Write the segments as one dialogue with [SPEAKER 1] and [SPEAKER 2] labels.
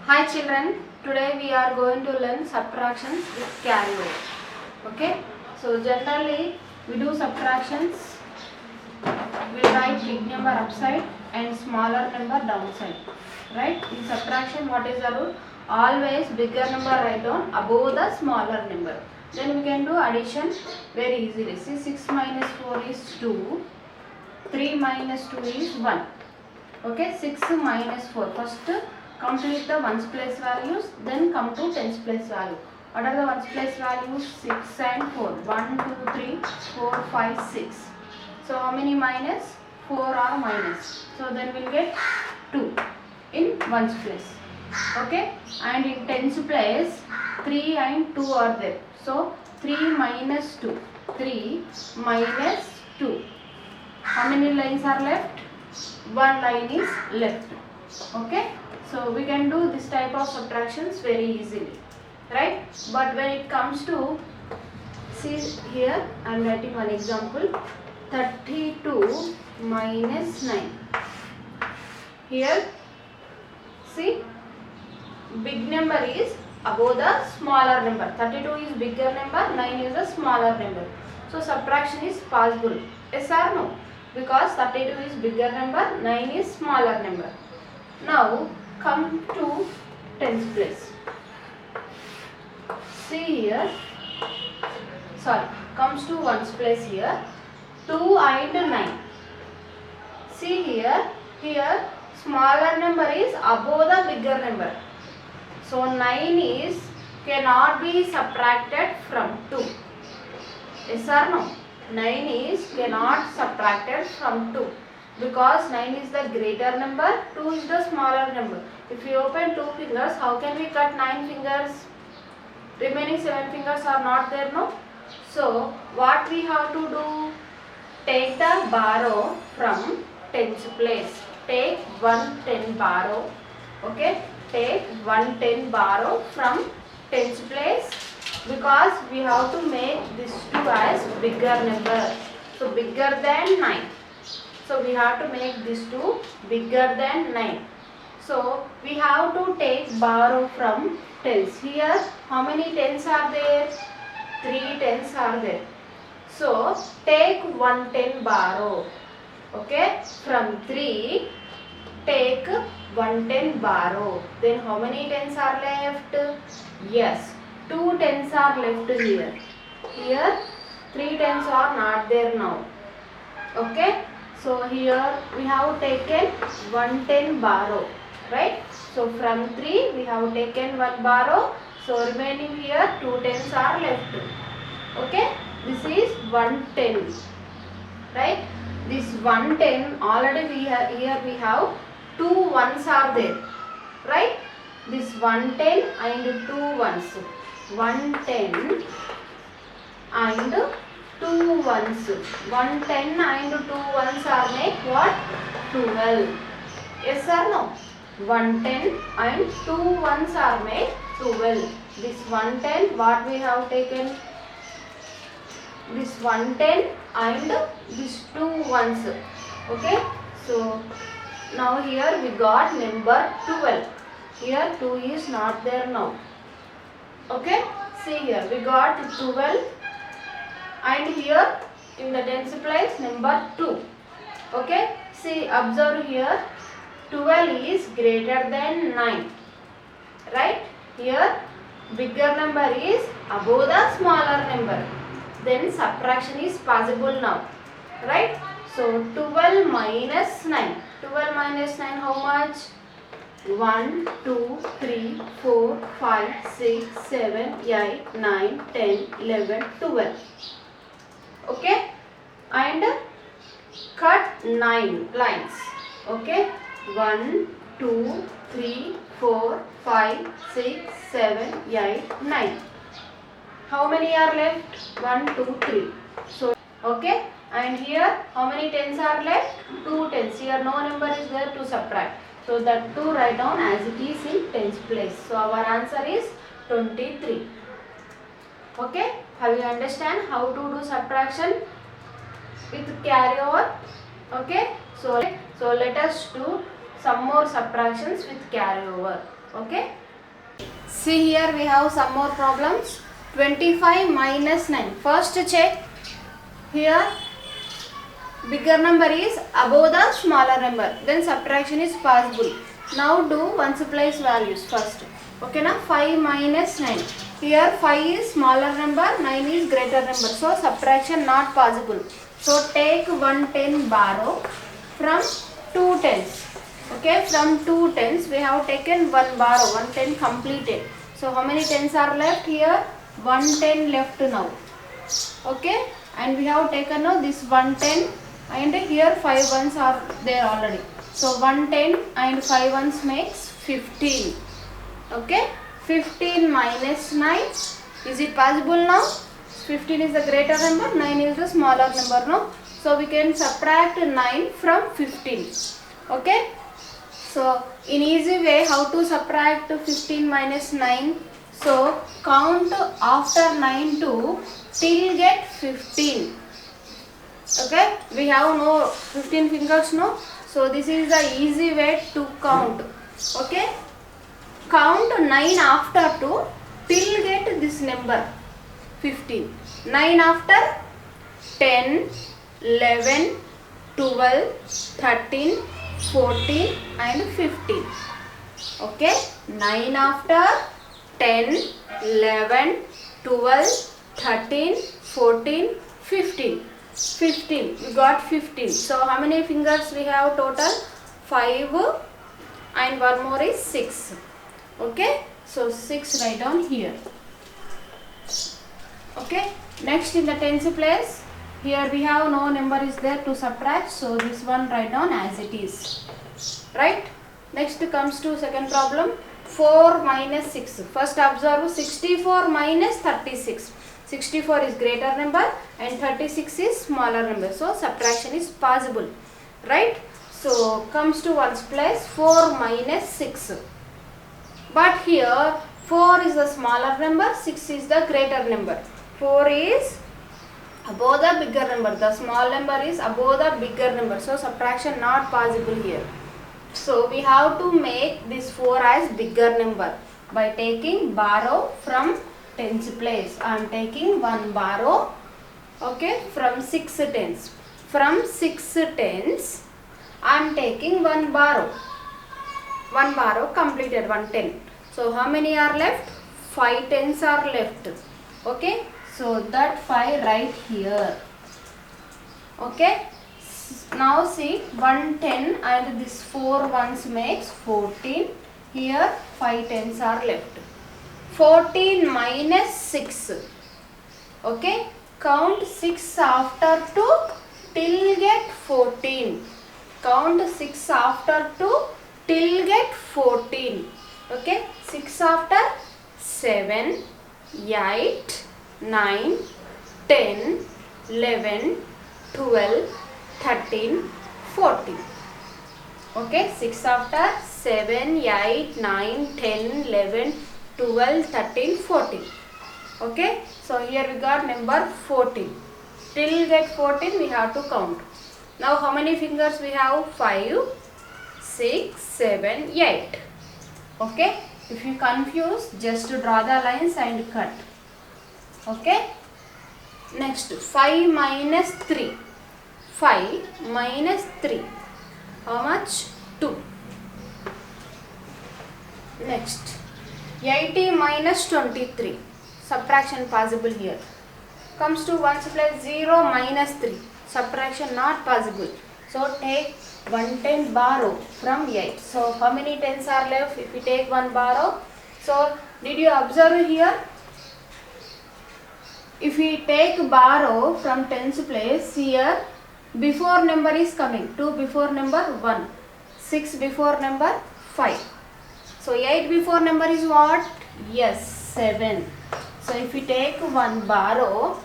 [SPEAKER 1] Hi children, today we are going to learn subtractions with carryover. Okay, so generally we do subtractions, we write big number upside and smaller number downside. Right? In subtraction, what is the rule? Always bigger number write down above the smaller number. Then we can do addition very easily. See, 6 minus 4 is 2, 3 minus 2 is 1. Okay, 6 minus 4. First complete the ones place values, then come to tens place value. What are the ones place values? 6 and 4. 1, 2, 3, 4, 5, 6. So how many minus? 4 are minus. So then we'll get 2 in ones place. Okay, and in tens place 3 and 2 are there. So 3 minus 2. 3 minus 2. How many lines are left? One line is left. Okay, so we can do this type of subtractions very easily, right? But when it comes to, see here I am writing one example, 32 minus 9. Here see, big number is above the smaller number. 32 is bigger number, 9 is a smaller number. So subtraction is possible. Yes or no? Because 32 is bigger number, 9 is smaller number. Now come to tens place. See here, comes to ones place here, 2 and 9. See here smaller number is above the bigger number. So 9 is cannot be subtracted from 2. Yes or no? 9 is cannot subtracted from 2 because 9 is the greater number, 2 is the smaller number. If you open 2 fingers, how can we cut 9 fingers? Remaining 7 fingers are not there, no? So what we have to do? Take the borrow from tens place. Take 110 borrow. Okay? Take 110 borrow from tens place. Because we have to make this 2 as bigger number. So bigger than 9. So we have to make this 2 bigger than 9. So we have to take borrow from tens. Here how many tens are there? 3 tens are there. So take 110 borrow. Okay? From 3 take 110 borrow. Then how many tens are left? Yes. 2 tens are left here. Here 3 tens are not there now. Okay. So here we have taken 110 borrow. Right. So from 3 we have taken 1 borrow. So remaining here 2 tens are left. Okay. This is 110. Right. This 110 already here we have 2 ones are there. Right. This 110 and 2 ones. 110 and 2 ones. 110 and 2 ones are make what? 12. Yes or no? 110 and 2 ones are make 12. This 110 what we have taken? This 110 and this 2 ones. Okay. So now here we got number 12. Here 2 is not there now. Okay, see here we got 12 and here in the tens place number 2. Okay, see observe here 12 is greater than 9. Right, here bigger number is above the smaller number. Then subtraction is possible now. Right, so 12 minus 9. 12 minus 9 how much? 1, 2, 3, 4, 5, 6, 7, 8, 9, 10, 11, 12. Okay. And cut 9 lines. Okay. 1, 2, 3, 4, 5, 6, 7, 8, 9. How many are left? 1, 2, 3. So, okay. And here how many tens are left? 2 tens. Here no number is there to subtract. So that 2 write down as it is in tens place. So our answer is 23. Okay. Have you understand how to do subtraction with carryover? Okay. So let us do some more subtractions with carryover. Okay. See here we have some more problems. 25 minus 9. First check. Here bigger number is above the smaller number. Then subtraction is possible. Now do ones place values first. Okay na? 5 minus 9. Here 5 is smaller number, 9 is greater number. So subtraction not possible. So take 110 borrow from 2 tens. Okay, from 2 tens we have taken 1 borrow, 110 completed. So how many tens are left here? 110 left now. Okay, and we have taken now this 110 and here 5 ones are there already. So 110 and 5 ones makes 15. Okay, 15 minus 9. Is it possible now? 15 is the greater number, 9 is the smaller number, no? So we can subtract 9 from 15. Okay. So in easy way, how to subtract 15 minus 9? So count after 9 to till get 15. Okay, we have no 15 fingers, no? So this is the easy way to count. Okay, count 9 after 2 till get this number 15. 9 after 10, 11, 12, 13, 14 and 15. Okay, 9 after 10, 11, 12, 13, 14, 15. 15. You got 15. So how many fingers we have total? 5 and one more is 6. Okay, so 6 write down here. Okay, next in the tens place, here we have no number is there to subtract, so this one write down as it is. Right? Next comes to second problem. 4 minus 6. First observe 64 minus 36. 64 is greater number and 36 is smaller number. So subtraction is possible. Right? So comes to ones place 4 minus 6. But here 4 is the smaller number, 6 is the greater number. 4 is above the bigger number. The small number is above the bigger number. So subtraction not possible here. So we have to make this 4 as bigger number by taking borrow from tens place. I am taking 1 borrow. Okay, from 6 tens. From 6 tens I am taking 1 borrow. 1 borrow completed 110. So how many are left? 5 tens are left. Okay, so that 5 right here. Okay, now see 110 and this 4 ones makes 14. Here 5 tens are left. 14 minus 6. Okay, count 6 after 2 till get 14. Count 6 after 2 till get 14. Okay, 6 after 7, 8, 9, 10, 11, 12, 13, 14. Okay, 6 after 7, 8, 9, 10, 11, 12, 13, 14. Okay, so here we got number 14. Till get 14 we have to count. Now how many fingers we have? 5, 6, 7, 8. Okay, if you confuse, just draw the lines and cut. Okay, next 5 minus 3. 5 minus 3. How much? 2. Next 80 minus 23. Subtraction possible here. Comes to ones place 0 minus 3. Subtraction not possible. So take 110 borrow from 8. So how many tens are left if we take 1 borrow? So did you observe here? If we take borrow from tens place, here before number is coming. 2 before number 1. 6 before number 5. So 8 before number is what? Yes, 7. So if we take 1 borrow,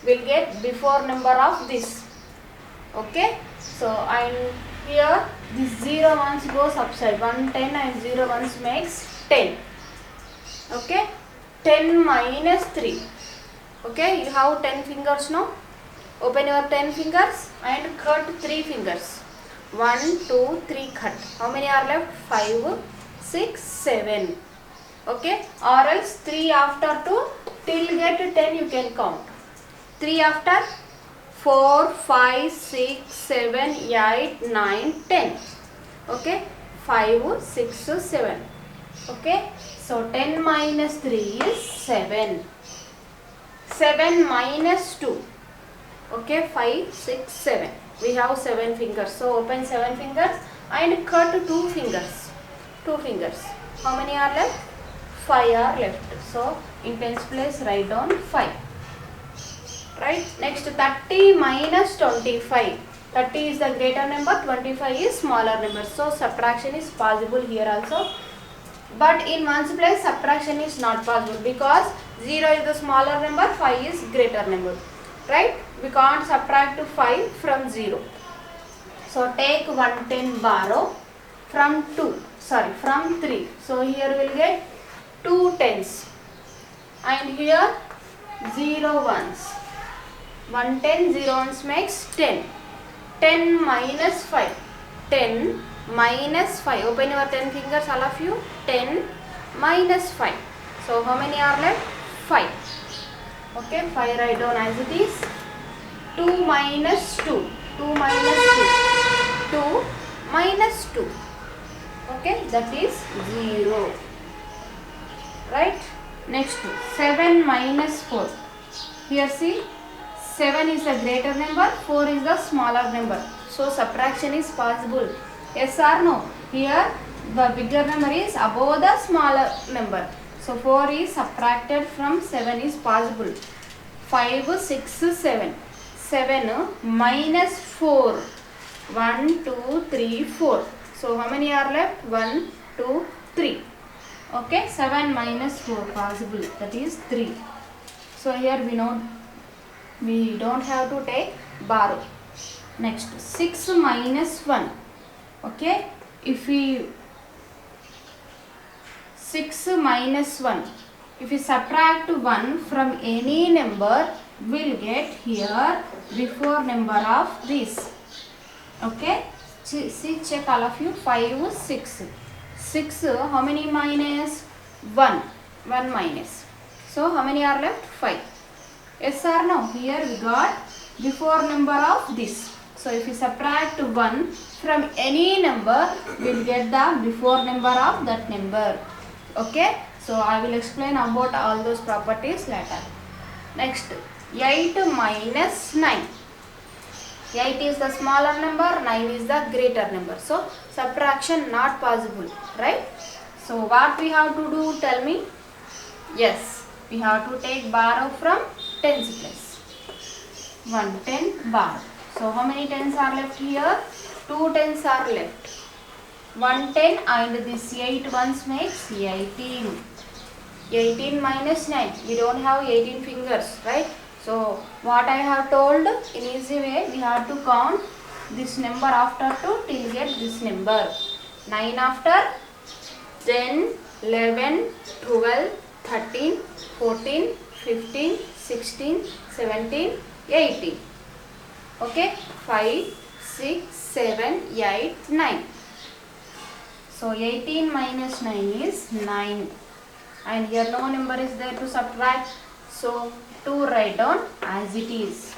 [SPEAKER 1] we'll get before number of this. Okay, so and here this 0 ones goes upside. 110 and 0 ones makes 10. Okay, 10 minus 3. Okay, you have 10 fingers now. Open your 10 fingers and cut 3 fingers. 1, 2, 3 cut. How many are left? 5, 6, 7. Okay, or else 3 after 2 till get 10 you can count. 3 after 4, 5, 6, 7, 8, 9, 10. Okay, 5, 6, 7. Okay, so 10 minus 3 is 7. 7 minus 2. Okay, 5, 6, 7. We have 7 fingers. So open 7 fingers and cut 2 fingers. 2 fingers. How many are left? 5 are left. So in tens place write down 5. Right. Next 30 minus 25. 30 is the greater number, 25 is smaller number. So subtraction is possible here also. But in ones place subtraction is not possible because 0 is the smaller number, 5 is greater number. Right? We can't subtract 5 from 0. So take 110 borrow from 3. So here we will get 2 tens. And here 0 ones. 110 0 ones makes 10. 10 minus 5. 10 minus 5. Open your 10 fingers, all of you. 10 minus 5. So how many are left? 5. Okay, 5 write down as it is. 2 minus 2. 2 minus 2. 2 minus 2. Okay, that is 0. Right? Next 7 minus 4. Here see, 7 is the greater number, 4 is the smaller number. So subtraction is possible. Yes or no? Here the bigger number is above the smaller number. So 4 is subtracted from 7 is possible. 5, 6, 7. 7 minus 4. 1, 2, 3, 4. So how many are left? 1, 2, 3. Okay, 7 minus 4 possible. That is 3. So here we know we don't have to take borrow. Next 6 minus 1. Okay, if we 6 minus 1, if we subtract 1 from any number, we'll get here before number of this. Okay, see, check all of you. 5, 6. 6, how many minus? 1. 1 minus. So how many are left? 5. Yes or no? Here we got before number of this. So if we subtract 1 from any number, we will get the before number of that number. Okay. So I will explain about all those properties later. Next, 8 minus 9. 8 is the smaller number, 9 is the greater number. So subtraction not possible. Right? So what we have to do? Tell me. Yes, we have to take borrow from tens place. 110 borrow. So how many tens are left here? 2 tens are left. 110 and this 8 ones makes 18. 18 minus 9. We don't have 18 fingers, right? So what I have told in easy way, we have to count this number after 2 till get this number. 9 after 10, 11, 12, 13, 14, 15, 16, 17, 18. Okay, 5, 6, 7, 8, 9. So 18 minus 9 is 9. And here no number is there to subtract. So 2 write down as it is.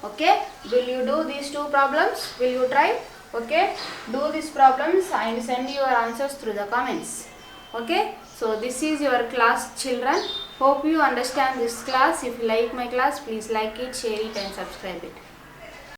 [SPEAKER 1] Okay, will you do these 2 problems? Will you try? Okay, do these problems and send your answers through the comments. Okay, so this is your class, children. Hope you understand this class. If you like my class, please like it, share it and subscribe it.